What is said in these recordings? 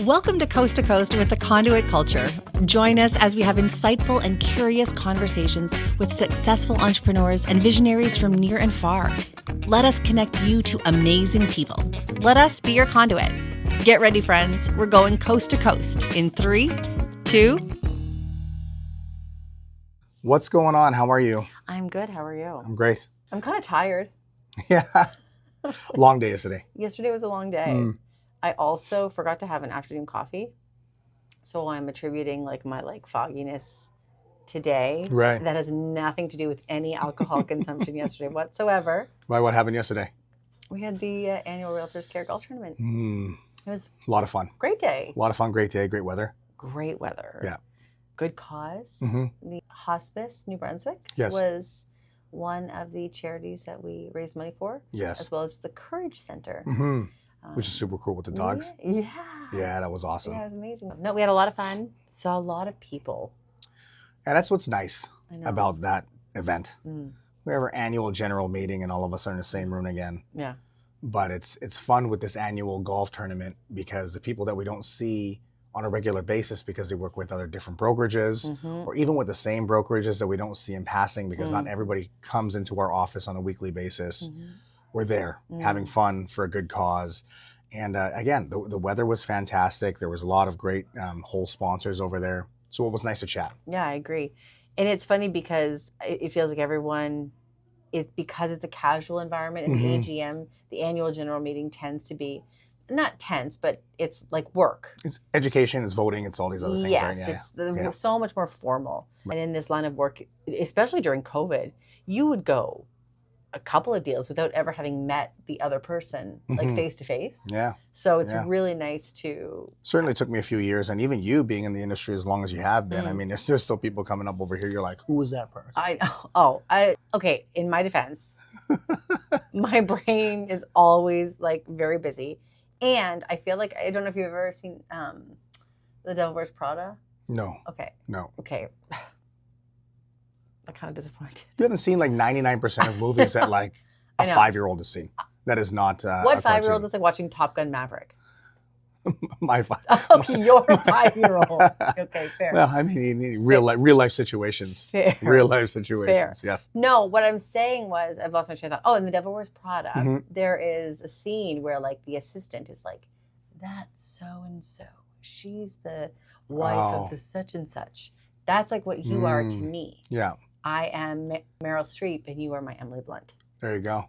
Welcome to Coast with the Conduit Culture. Join us as we have insightful and curious conversations with successful entrepreneurs and visionaries from near and far. Let us connect you to amazing people. Let us be your conduit. Get ready, friends. We're going coast to coast in 3, 2. What's going on? How are you? I'm good. How are you? I'm great. I'm kind of tired. Yeah. Long day yesterday. Yesterday was a long day. I also forgot to have an afternoon coffee. So I'm attributing my fogginess today. Right. That has nothing to do with any alcohol consumption yesterday whatsoever. Why? What happened yesterday? We had the annual REALTOR Cares golf tournament. It was a lot of fun. Great day. A lot of fun. Great day. Great weather. Great weather. Yeah. Good cause. The Hospice New Brunswick was one of the charities that we raised money for. Yes. As well as the Courage Center. Which is super cool with the dogs. Yeah. Yeah, that was awesome. Yeah, it was amazing. No, we had a lot of fun. Saw a lot of people. And that's what's nice about that event. We have our annual general meeting and all of us are in the same room again. Yeah. But it's fun with this annual golf tournament because the people that we don't see on a regular basis because they work with other different brokerages or even with the same brokerages that we don't see in passing because not everybody comes into our office on a weekly basis. We're there having fun for a good cause. And again, the weather was fantastic. There was a lot of great whole sponsors over there. So it was nice to chat. Yeah, I agree. And it's funny because it feels like everyone, because it's a casual environment and the AGM, the annual general meeting tends to be not tense, but it's like work. It's education, it's voting, it's all these other things. Yes, right? It's so much more formal. Right. And in this line of work, especially during COVID, you would go a couple of deals without ever having met the other person, like face to face. Yeah. So it's really nice to. Certainly took me a few years, and even you being in the industry as long as you have been. I mean, there's still people coming up over here. You're like, who was that person? I know. Okay. In my defense, my brain is always very busy, and I feel like I don't know if you've ever seen The Devil Wears Prada. No. Okay. No. Okay. I'm kind of disappointed. You haven't seen 99% of movies that a 5-year-old has seen. That is not what 5-year-old is watching Top Gun Maverick? My 5. Okay, your 5-year-old. Okay, fair. Well, I mean, real life situations. Fair. Real life situations. Fair. Yes. No, what I'm saying was, I've lost my train of thought. Oh, in The Devil Wears Prada, there is a scene where the assistant is like, "That's so and so. She's the wife of the such and such." That's what you are to me. Yeah. I am Meryl Streep and you are my Emily Blunt. There you go.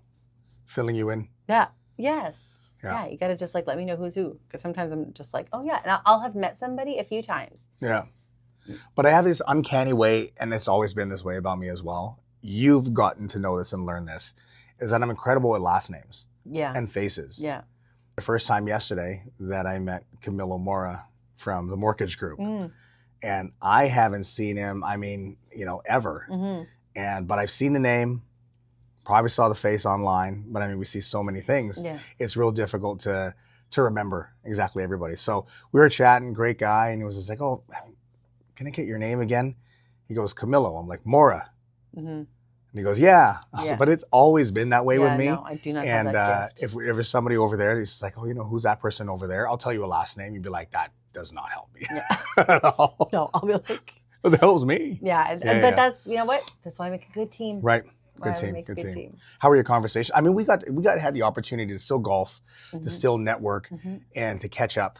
Filling you in. Yeah. Yes. Yeah. You got to just let me know who's who. Because sometimes I'm just oh yeah. And I'll have met somebody a few times. Yeah. But I have this uncanny way, and it's always been this way about me as well. You've gotten to know this and learn this, is that I'm incredible at last names. Yeah. And faces. Yeah. The first time yesterday that I met Camilo Mora from the Mortgage Group. And I haven't seen him, ever. But I've seen the name, probably saw the face online, but we see so many things. Yeah. It's real difficult to remember exactly everybody. So we were chatting, great guy, and he was just like, "Oh, can I get your name again?" He goes, "Camilo." I'm like, "Mora." And he goes, "Yeah." Yeah. But it's always been that way with me. No, I do not have that gift. If there's somebody over there, he's just like, "Oh, who's that person over there?" I'll tell you a last name. You'd be like, "That does not help me at all." No, I'll be like, "What the hell is me?" Yeah, but that's what. That's why I make a good team. Right. Good team. How were your conversations? We had the opportunity to still golf, to still network, and to catch up,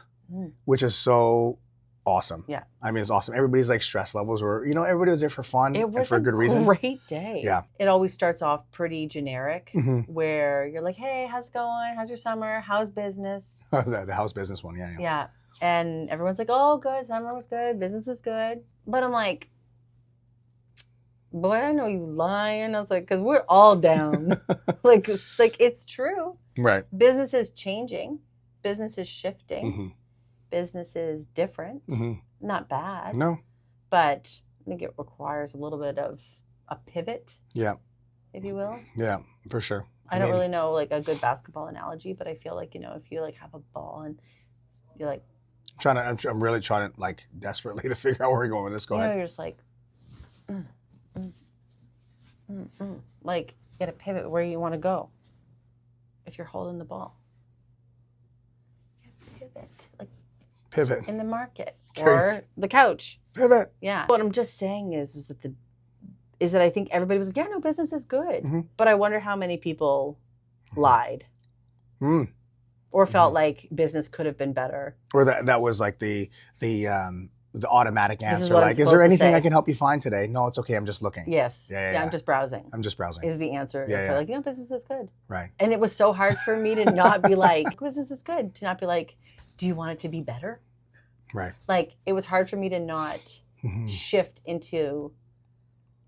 which is so awesome. Yeah. It's awesome. Everybody's stress levels were, everybody was there for fun and for a good reason. It was a great day. Yeah. It always starts off pretty generic, where you're like, "Hey, how's it going? How's your summer? How's business?" The house business one, yeah. Yeah. And everyone's like, "Oh, good. Summer was good. Business is good." But I'm like, boy, I know you lying. I was like, because we're all down. It's true. Right. Business is changing. Business is shifting. Business is different. Not bad. No. But I think it requires a little bit of a pivot. Yeah. If you will. Yeah, for sure. I don't really know a good basketball analogy, but I feel like, if you have a ball and you're like, I'm really trying to desperately to figure out where you're going with this. Go ahead. You're just you got to pivot where you want to go. If you're holding the ball, you got to pivot. Pivot. in the market Okay. or the couch. Pivot. Yeah. What I'm just saying is that I think everybody was like, yeah, no, business is good. Mm-hmm. But I wonder how many people lied Mm. or felt like business could have been better. Or that was like the automatic This is answer. what I'm Like, is there supposed to anything I say. can help you find today? No, it's okay. I'm just looking. Yes. Yeah. I'm just browsing. I'm just browsing. Is the answer. Yeah, I yeah. feel like, you know, business is good. Right. And it was so hard for me to not be like, business is good. To not be like, do you want it to be better? Right. Like, it was hard for me to not shift into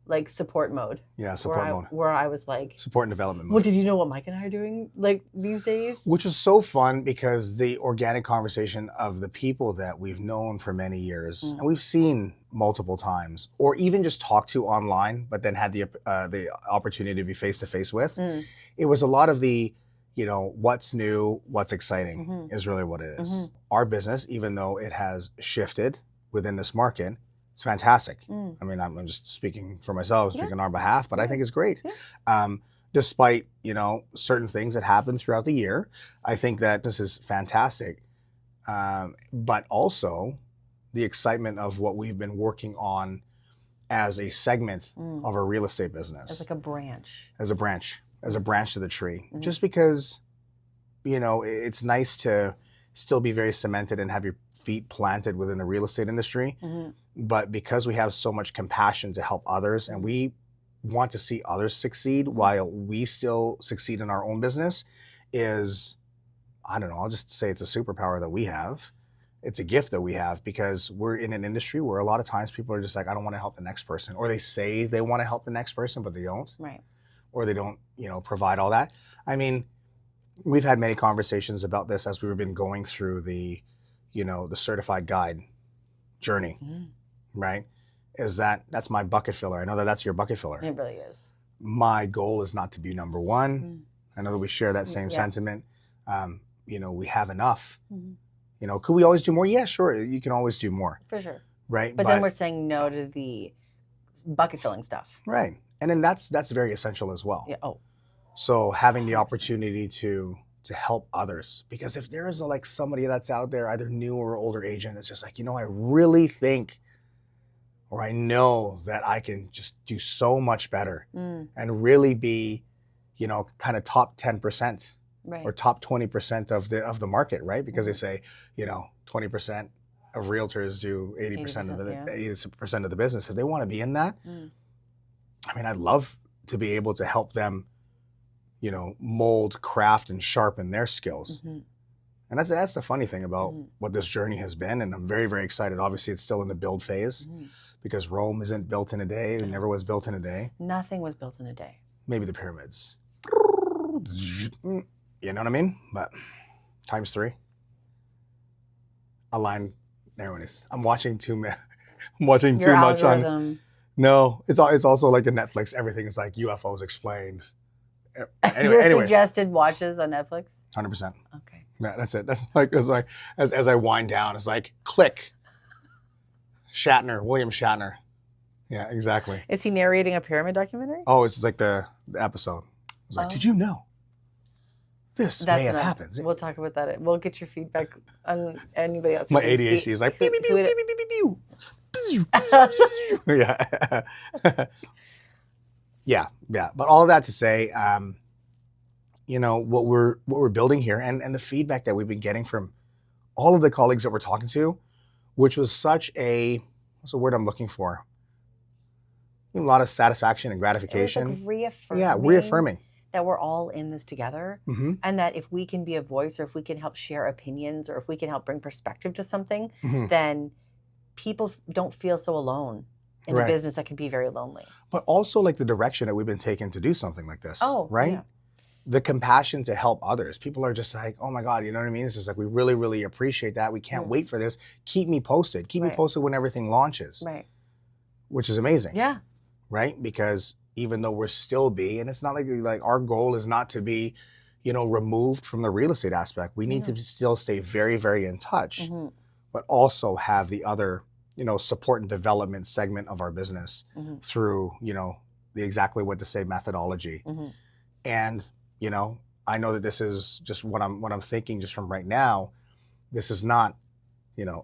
like support mode. Yeah, support mode. Where I was like, Support and development mode. well, did you know what Mike and I are doing like these days? Which is so fun because the organic conversation of the people that we've known for many years and we've seen multiple times, or even just talked to online, but then had the opportunity to be face to face with. It was a lot of the, you know, what's new, what's exciting is really what it is. Our business, even though it has shifted within this market, it's fantastic. I mean, I'm just speaking for myself, speaking on our behalf, but I think it's great. Despite, you know, certain things that happen throughout the year, I think that this is fantastic. But also the excitement of what we've been working on as a segment of our real estate business. As like a branch. As a branch to the tree. Just because, you know, it's nice to still be very cemented and have your feet planted within the real estate industry. But because we have so much compassion to help others and we want to see others succeed while we still succeed in our own business is, I don't know, I'll just say it's a superpower that we have. It's a gift that we have because we're in an industry where a lot of times people are just like, I don't want to help the next person. Or they say they want to help the next person, but they don't. Right. Or they don't, you know, provide all that. I mean, we've had many conversations about this as we've been going through the, you know, the certified guide journey, right? That's my bucket filler. I know that that's your bucket filler. It really is. My goal is not to be number one. I know that we share that same sentiment. You know, we have enough. You know, could we always do more? Yeah, sure. You can always do more. For sure. Right. But then we're saying no to the bucket filling stuff. Right. And then that's very essential as well. Yeah. Oh. So having the opportunity to help others, because if there is like somebody that's out there, either new or older agent, it's just like, you know, I really think, or I know that I can just do so much better and really be, you know, kind of top 10%. Right. Or top 20% of the market, right? Because they say, you know, 20% of realtors do 80% of the business. If they want to be in that, I mean, I'd love to be able to help them, you know, mold, craft, and sharpen their skills. And that's the funny thing about what this journey has been. And I'm very, very excited. Obviously, it's still in the build phase because Rome isn't built in a day. It never was built in a day. Nothing was built in a day. Maybe the pyramids. You know what I mean? But times 3. Align. There it is. I'm watching too much. I'm watching too much on. No, it's also like a Netflix. Everything is like UFOs explained. Your suggested watches on Netflix? 100%. Okay. Yeah, that's it. That's like as I wind down, it's like click. William Shatner. Yeah, exactly. Is he narrating a pyramid documentary? Oh, it's like the episode. It's like, did you know? This may have happened. We'll talk about that. We'll get your feedback on anybody else. My ADHD is like, pew, pew, pew, pew, pew, pew, pew. Yeah. But all of that to say, you know, what we're building here and the feedback that we've been getting from all of the colleagues that we're talking to, which was such what's the word I'm looking for? A lot of satisfaction and gratification. It was like reaffirming. Yeah, reaffirming. That we're all in this together, and that if we can be a voice, or if we can help share opinions, or if we can help bring perspective to something, then people don't feel so alone in a business that can be very lonely. But also like the direction that we've been taken to do something like this. Oh, right? Yeah. The compassion to help others. People are just like, oh my God, you know what I mean? It's just like, we really, really appreciate that. We can't wait for this. Keep me posted. Keep me posted when everything launches. Right. Which is amazing. Yeah. Right? Because even though we're still and it's not like our goal is not to be, you know, removed from the real estate aspect. We need to still stay very, very in touch, but also have the other, you know, support and development segment of our business through, you know, the exactly what to say methodology. And, you know, I know that this is just what I'm thinking just from right now. This is not,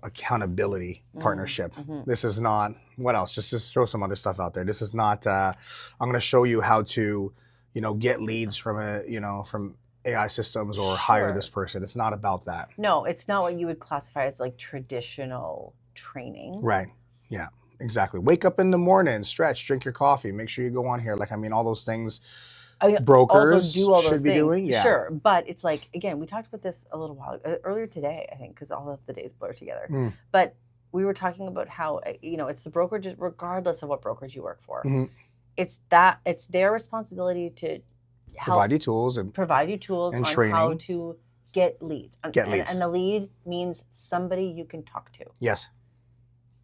accountability partnership. This is not, what else? Just throw some other stuff out there. This is not, I'm going to show you how to, get leads from from AI systems or hire this person. It's not about that. No, it's not what you would classify as like traditional training. Right. Yeah, exactly. Wake up in the morning, stretch, drink your coffee, make sure you go on here. Like, all those things brokers also do all those should be things. doing. Yeah. Sure. But it's like, again, we talked about this a little while earlier today, I think, because all of the days blur together. But we were talking about how, it's the brokerages, regardless of what brokerage you work for. It's their responsibility to help provide you tools and on training. How to get leads. Leads. And the lead means somebody you can talk to. Yes.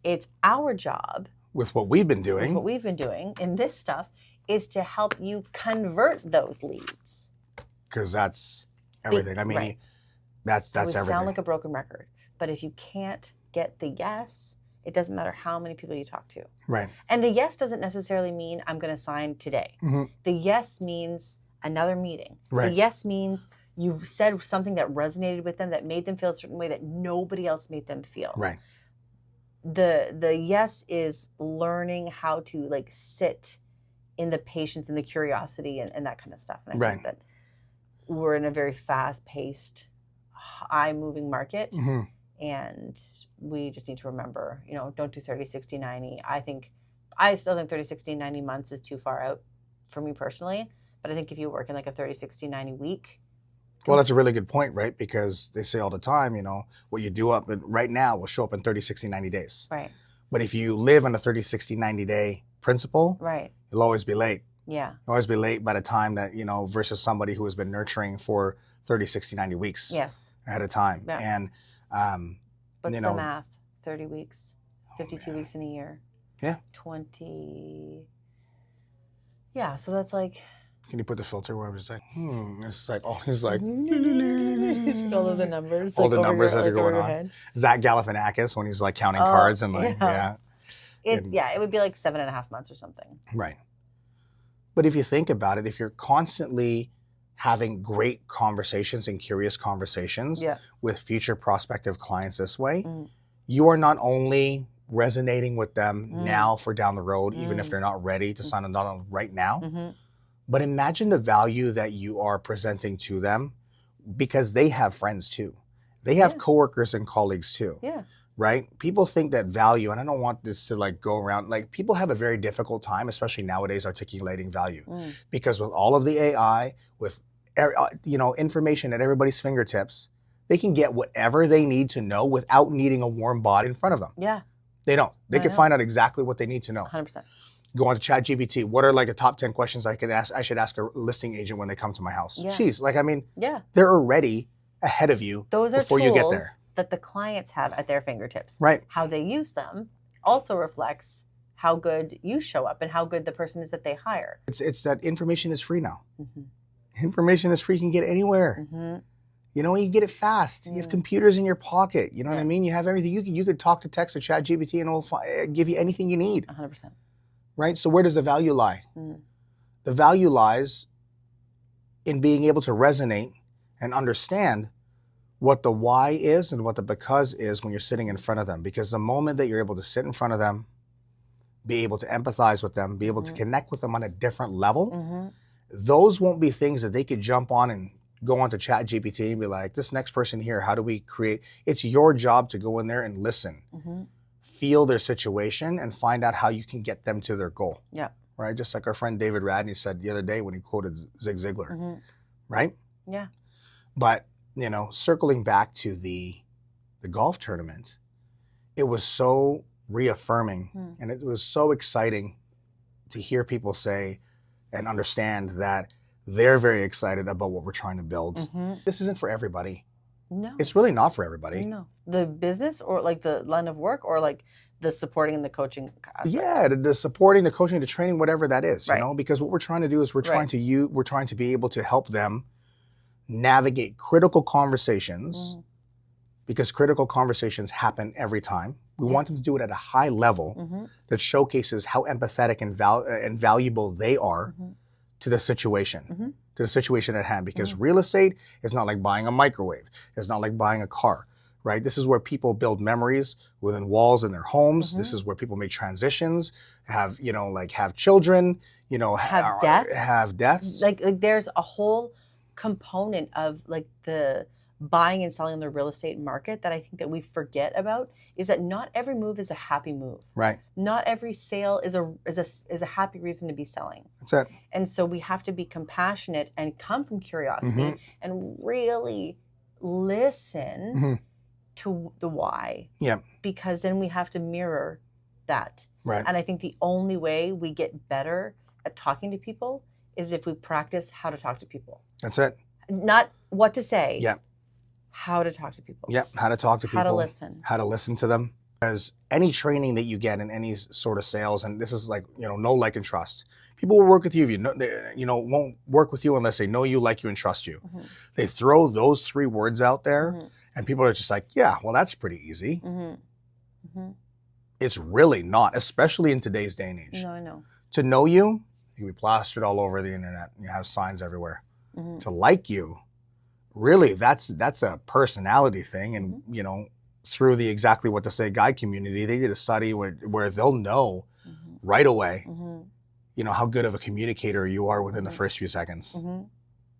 It's our job. With what we've been doing. In this stuff is to help you convert those leads. Because that's everything. Right. That's it would everything. Sound like a broken record. But if you can't get the yes, it doesn't matter how many people you talk to. Right. And the yes doesn't necessarily mean I'm going to sign today. The yes means another meeting. Right. The yes means you've said something that resonated with them, that made them feel a certain way that nobody else made them feel. Right. The yes is learning how to like sit in the patience and the curiosity and that kind of stuff. And I think that we're in a very fast-paced, high-moving market. And we just need to remember, don't do 30, 60, 90. I still think 30, 60, 90 months is too far out for me personally. But I think if you work in like a 30, 60, 90 week. Well, that's a really good point, right? Because they say all the time, what you do right now will show up in 30, 60, 90 days. Right. But if you live on a 30, 60, 90 day principle, right, you'll always be late. Yeah. You'll always be late by the time that, versus somebody who has been nurturing for 30, 60, 90 weeks ahead of time. Yeah. And, what's the math? 30 weeks, 52 weeks in a year. Yeah. 20. Yeah. So that's like. Can you put the filter where it's like, It's like, he's like. all of the numbers. All the numbers that are going on. Zach Galifianakis when he's like counting cards and like, it would be like 7.5 months or something. Right. But if you think about it, if you're constantly having great conversations and curious conversations with future prospective clients this way, you are not only resonating with them now for down the road, even if they're not ready to sign on right now, but imagine the value that you are presenting to them because they have friends too. They have coworkers and colleagues too. Yeah. Right? People think that value, and I don't want this to like go around, like people have a very difficult time, especially nowadays, articulating value because with all of the AI, with information at everybody's fingertips, they can get whatever they need to know without needing a warm body in front of them. Yeah. They don't. They can find out exactly what they need to know. 100%. Go on to ChatGPT. What are like the top 10 questions I should ask a listing agent when they come to my house? Yeah. Jeez, they're already ahead of you before you get there. That the clients have at their fingertips. Right. How they use them also reflects how good you show up and how good the person is that they hire. It's that information is free now. Information is free. You can get anywhere. You can get it fast. You have computers in your pocket. You know what I mean? You have everything. You could talk to text or ChatGPT and it'll give you anything you need. 100%. Right? So where does the value lie? The value lies in being able to resonate and understand what the why is and what the because is when you're sitting in front of them. Because the moment that you're able to sit in front of them, be able to empathize with them, be able to connect with them on a different level, those won't be things that they could jump on and go onto ChatGPT and be like, this next person here, how do we create? It's your job to go in there and listen, feel their situation and find out how you can get them to their goal. Yeah. Right? Just like our friend David Radney said the other day when he quoted Zig Ziglar. Right? Yeah. But circling back to the golf tournament, it was so reaffirming and it was so exciting to hear people say and understand that they're very excited about what we're trying to build. This isn't for everybody. No. It's really not for everybody. No. The business or like the line of work or like the supporting and the coaching aspect. Yeah, the supporting, the coaching, the training, whatever that is, because what we're trying to do is we're trying to be able to help them navigate critical conversations because critical conversations happen every time. We want them to do it at a high level that showcases how empathetic and valuable they are to the situation, to the situation at hand. Because real estate is not like buying a microwave. It's not like buying a car. right? This is where people build memories within walls in their homes. This is where people make transitions, have, you know, like have children, you know, have deaths. Like there's a whole component of like the buying and selling the real estate market that I think that we forget about, is that not every move is a happy move. Right. Not every sale is a happy reason to be selling. That's it. And so we have to be compassionate and come from curiosity and really listen to the why. Yeah. Because then we have to mirror that. Right. And I think the only way we get better at talking to people is if we practice how to talk to people. That's it. Not what to say. Yeah. How to talk to people. Yeah. How to talk to people. How to listen. How to listen to them. Because any training that you get in any sort of sales, and this is like, you know, know, like, and trust. People will work with you if you know, won't work with you unless they know you, like you, and trust you. They throw those 3 words out there, and people are just like, yeah, well, that's pretty easy. It's really not, especially in today's day and age. No, I know. To know you, you can be plastered all over the internet. You have signs everywhere. To like you, really, that's a personality thing. And, you know, through the Exactly What to Say guide community, they did a study where they'll know right away, you know, how good of a communicator you are within the first few seconds.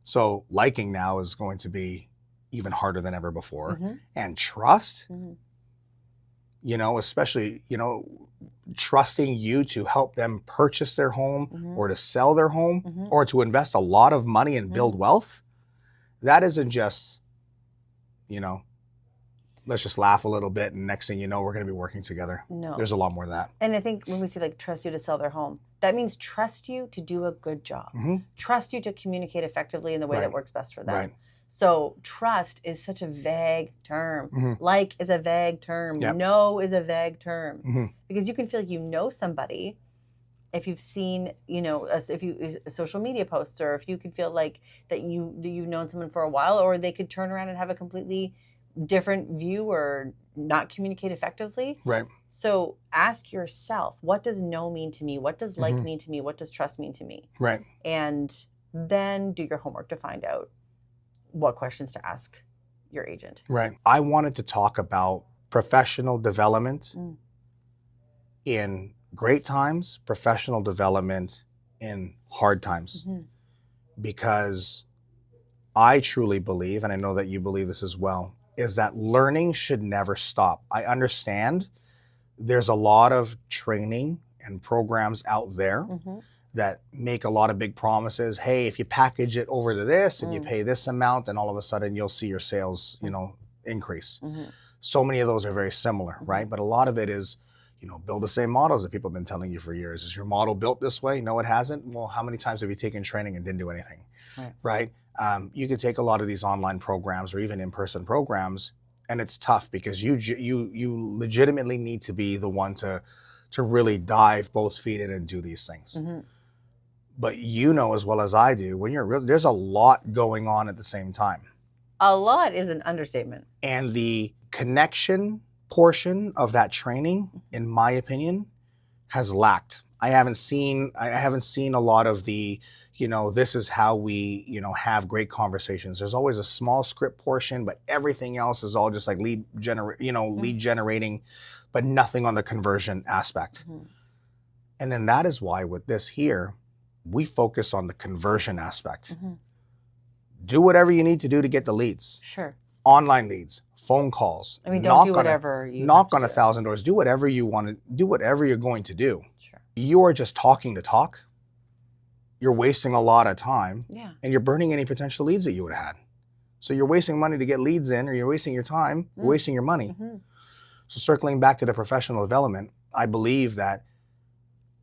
So liking now is going to be even harder than ever before. And trust, you know, especially, you know, trusting you to help them purchase their home or to sell their home or to invest a lot of money and build wealth. That isn't just, you know, let's just laugh a little bit and next thing you know, we're going to be working together. No. There's a lot more than that. And I think when we say like trust you to sell their home, that means trust you to do a good job. Trust you to communicate effectively in the way that works best for them. Right. So trust is such a vague term. Like is a vague term. Yep. Know is a vague term. Because you can feel like you know somebody if you've seen, you know, if you social media posts, or if you can feel like that you've known someone for a while, or they could turn around and have a completely different view or not communicate effectively. Right. So ask yourself, what does know mean to me? What does like mean to me? What does trust mean to me? Right. And then do your homework to find out what questions to ask your agent. Right. I wanted to talk about professional development in great times, professional development in hard times. Because I truly believe, and I know that you believe this as well, is that learning should never stop. I understand there's a lot of training and programs out there that make a lot of big promises. Hey, if you package it over to this and you pay this amount, then all of a sudden you'll see your sales, you know, increase. So many of those are very similar, right? But a lot of it is, you know, build the same models that people have been telling you for years. Is your model built this way? No, it hasn't. Well, how many times have you taken training and didn't do anything, right? You could take a lot of these online programs or even in-person programs, and it's tough because you legitimately need to be the one to really dive both feet in and do these things. But you know as well as I do, when you're real, there's a lot going on at the same time. A lot is an understatement. And the connection portion of that training, in my opinion, has lacked. I haven't seen a lot of the, you know, this is how we, you know, have great conversations. There's always a small script portion, but everything else is all just like lead generating, but nothing on the conversion aspect. And then that is why with this here, we focus on the conversion aspect. Do whatever you need to do to get the leads. Sure. Online leads, phone calls. I mean, don't do whatever you knock on 1,000 doors. Do whatever you want to do, whatever you're going to do. Sure. You are just talking to talk. You're wasting a lot of time. Yeah. And you're burning any potential leads that you would have had. So you're wasting money to get leads in, or you're wasting your time, wasting your money. So circling back to the professional development, I believe that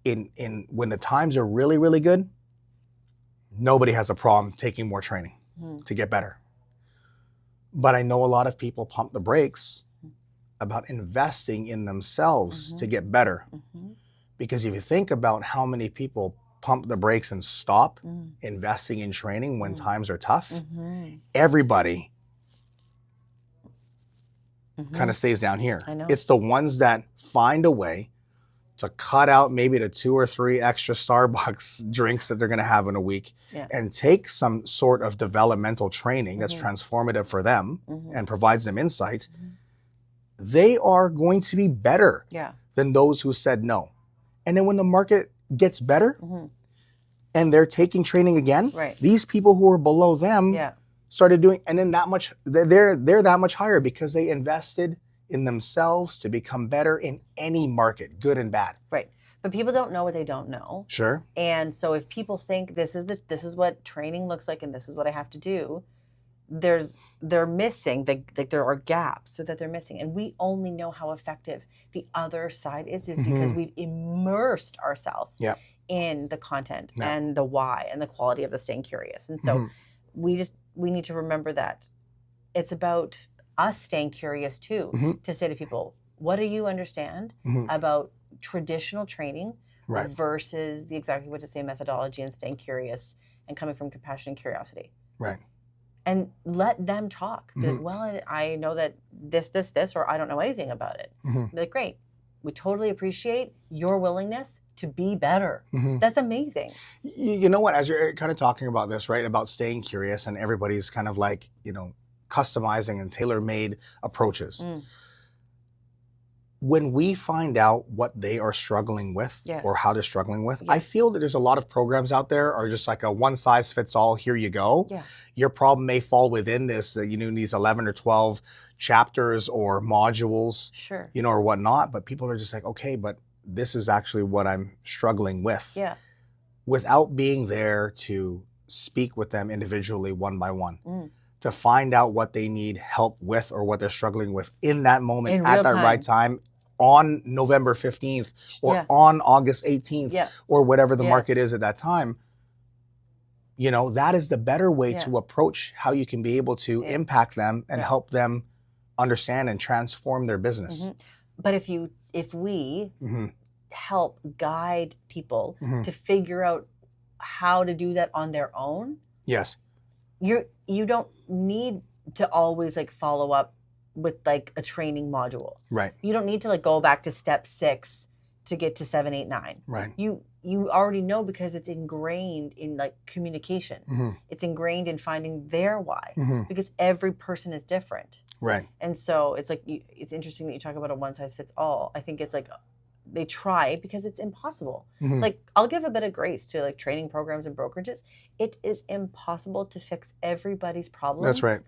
in when the times are really, really good, nobody has a problem taking more training to get better. But I know a lot of people pump the brakes about investing in themselves to get better. Because if you think about how many people pump the brakes and stop investing in training when times are tough, everybody kind of stays down here. I know. It's the ones that find a way to cut out maybe the 2 or 3 extra Starbucks drinks that they're going to have in a week and take some sort of developmental training that's transformative for them and provides them insight. they are going to be better Yeah. than those who said no. And then when the market gets better and they're taking training again, these people who are below them started doing, and then they're that much higher because they invested in themselves to become better in any market, good and bad. Right. But people don't know what they don't know. Sure. And so if people think this is what training looks like and this is what I have to do, they're missing, like there are gaps so that they're missing. And we only know how effective the other side is because we've immersed ourselves in the content and the why and the quality of the staying curious. And so we need to remember that it's about us staying curious too, to say to people, what do you understand about traditional training versus the exactly what to say methodology and staying curious and coming from compassion and curiosity. Right. And let them talk. Be like, well, I know that this, or I don't know anything about it. Be like, great. We totally appreciate your willingness to be better. That's amazing. You know what, as you're kind of talking about this, right, about staying curious and everybody's kind of like, customizing and tailor-made approaches. When we find out what they are struggling with or how they're struggling with, I feel that there's a lot of programs out there are just like a one size fits all, here you go. Your problem may fall within this, these 11 or 12 chapters or modules, or whatnot, but people are just like, okay, but this is actually what I'm struggling with. Without being there to speak with them individually one by one. To find out what they need help with or what they're struggling with in that moment, at that right time, on November 15th or on August 18th or whatever the market is at that time. That is the better way to approach how you can be able to impact them and help them understand and transform their business. But if we help guide people to figure out how to do that on their own, you don't need to always like follow up with like a training module. Right. You don't need to like go back to step 6 to get to 7, 8, 9. Right. You already know because it's ingrained in like communication. It's ingrained in finding their why because every person is different. Right. And so it's like it's interesting that you talk about a one size fits all. I think it's like they try because it's impossible. Like I'll give a bit of grace to like training programs and brokerages. It is impossible to fix everybody's problems. That's right.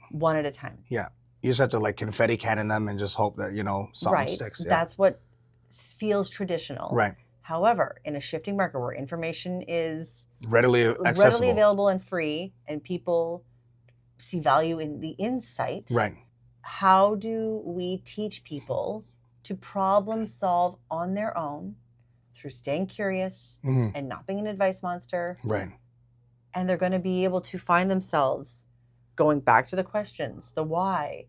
One at a time. Yeah. You just have to like confetti cannon them and just hope that, something sticks. Yeah. That's what feels traditional. Right. However, in a shifting market where information is readily available and free and people see value in the insight. Right. How do we teach people to problem solve on their own through staying curious and not being an advice monster? Right. And they're going to be able to find themselves going back to the questions, the why.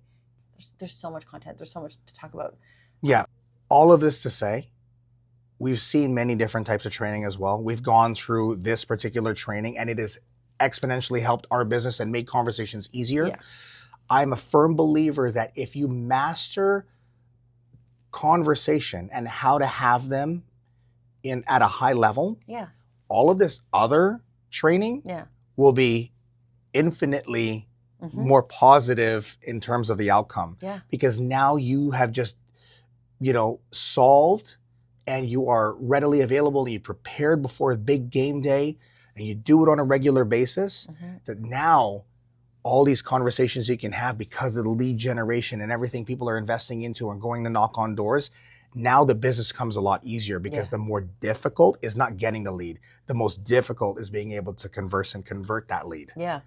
There's so much content. There's so much to talk about. Yeah. All of this to say, we've seen many different types of training as well. We've gone through this particular training and it has exponentially helped our business and made conversations easier. Yeah. I'm a firm believer that if you master conversation and how to have them at a high level, all of this other training will be infinitely more positive in terms of the outcome. Because now you have just, solved and you are readily available and you prepared before a big game day and you do it on a regular basis, that now all these conversations you can have because of the lead generation and everything people are investing into and going to knock on doors, now the business comes a lot easier because the more difficult is not getting the lead. The most difficult is being able to converse and convert that lead. Yeah.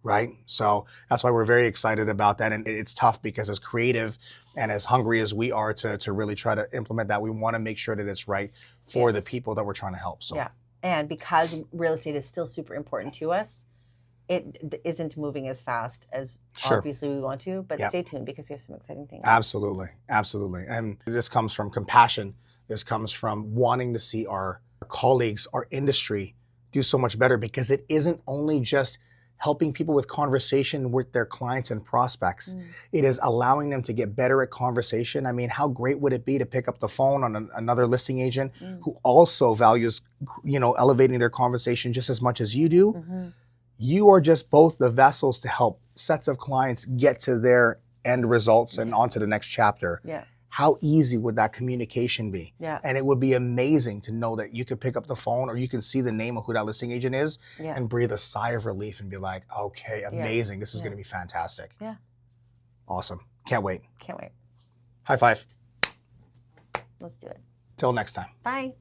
Right? So that's why we're very excited about that. And it's tough because as creative and as hungry as we are to really try to implement that, we want to make sure that it's right for the people that we're trying to help. So. Yeah. And because real estate is still super important to us, it isn't moving as fast as obviously we want to, but stay tuned because we have some exciting things. Absolutely. Absolutely. And this comes from compassion. This comes from wanting to see our colleagues, our industry do so much better because it isn't only just helping people with conversation with their clients and prospects. It is allowing them to get better at conversation. I mean, how great would it be to pick up the phone on another listing agent who also values, elevating their conversation just as much as you do? You are just both the vessels to help sets of clients get to their end results and on to the next chapter. Yeah. How easy would that communication be? Yeah. And it would be amazing to know that you could pick up the phone or you can see the name of who that listing agent is and breathe a sigh of relief and be like, okay, amazing. This is going to be fantastic. Yeah. Awesome. Can't wait. Can't wait. High five. Let's do it. Till next time. Bye.